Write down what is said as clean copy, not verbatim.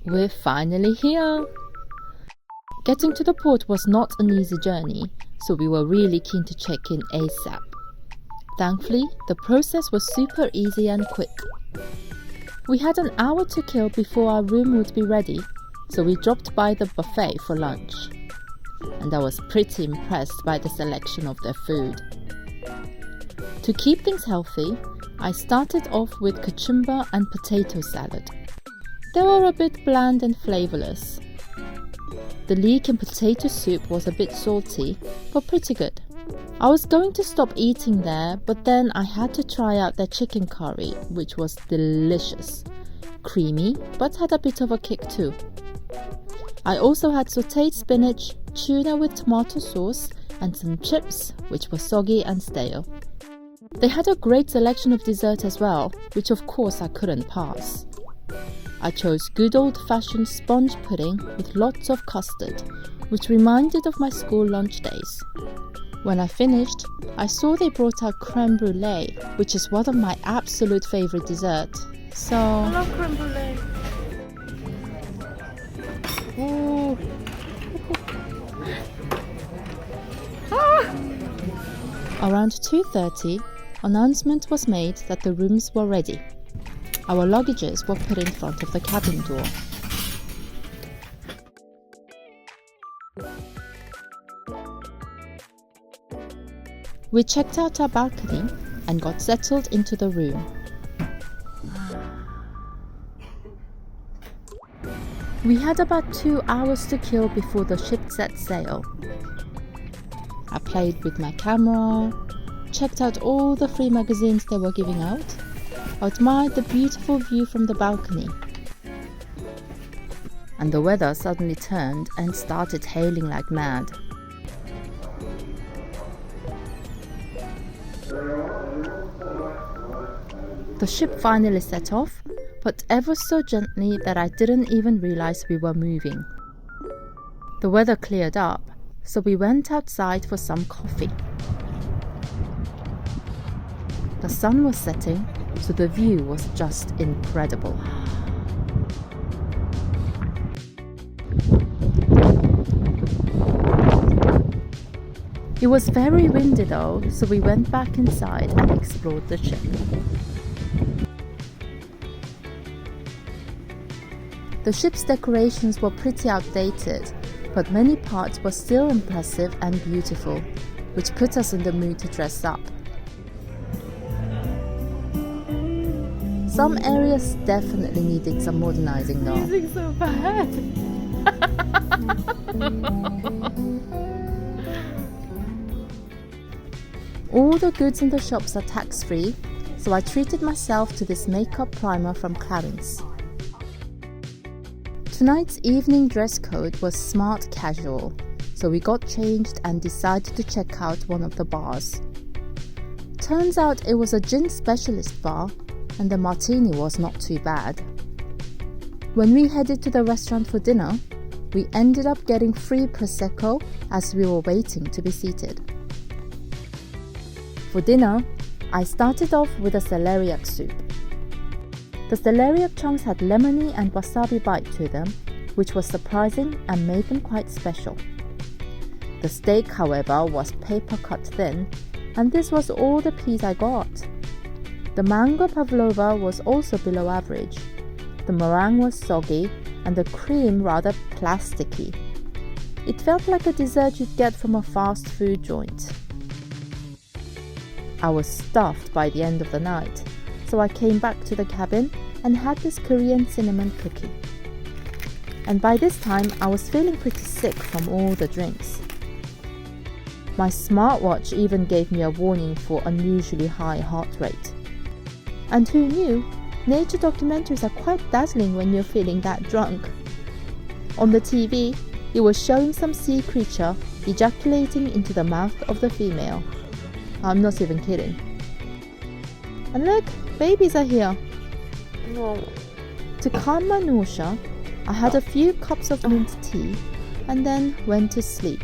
We're finally here! Getting to the port was not an easy journey, so we were really keen to check in ASAP. Thankfully, the process was super easy and quick. We had an hour to kill before our room would be ready, so we dropped by the buffet for lunch. And I was pretty impressed by the selection of their food. To keep things healthy, I started off with cucumber and potato salad. They were a bit bland and flavourless. The leek and potato soup was a bit salty, but pretty good. I was going to stop eating there, but then I had to try out their chicken curry, which was delicious. Creamy, but had a bit of a kick too. I also had sautéed spinach, tuna with tomato sauce, and some chips, which were soggy and stale. They had a great selection of dessert as well, which of course I couldn't pass. I chose good old-fashioned sponge pudding with lots of custard, which reminded of my school lunch days. When I finished, I saw they brought out crème brûlée, which is one of my absolute favourite desserts. So I love crème brûlée. Ooh. Around 2:30, announcement was made that the rooms were ready. Our luggages were put in front of the cabin door. We checked out our balcony and got settled into the room. We had about 2 hours to kill before the ship set sail. I played with my camera, checked out all the free magazines they were giving out, admired the beautiful view from the balcony. And the weather suddenly turned and started hailing like mad. The ship finally set off, but ever so gently that I didn't even realize we were moving. The weather cleared up, so we went outside for some coffee. The sun was setting, so the view was just incredible. It was very windy though, so we went back inside and explored the ship. The ship's decorations were pretty outdated, but many parts were still impressive and beautiful, which put us in the mood to dress up. Some areas definitely needed some modernizing though. This is so bad. All the goods in the shops are tax-free, so I treated myself to this makeup primer from Clarins. Tonight's evening dress code was smart casual, so we got changed and decided to check out one of the bars. Turns out it was a gin specialist bar, and the martini was not too bad. When we headed to the restaurant for dinner, we ended up getting free Prosecco as we were waiting to be seated. For dinner, I started off with a celeriac soup. The celeriac chunks had lemony and wasabi bite to them, which was surprising and made them quite special. The steak, however, was paper cut thin, and this was all the piece I got. The mango pavlova was also below average. The meringue was soggy and the cream rather plasticky. It felt like a dessert you'd get from a fast food joint. I was stuffed by the end of the night, so I came back to the cabin and had this Korean cinnamon cookie. And by this time, I was feeling pretty sick from all the drinks. My smartwatch even gave me a warning for unusually high heart rate. And who knew, nature documentaries are quite dazzling when you're feeling that drunk. On the TV, it was showing some sea creature ejaculating into the mouth of the female. I'm not even kidding. And look, babies are here. No. To calm my nausea, I had a few cups of mint tea and then went to sleep.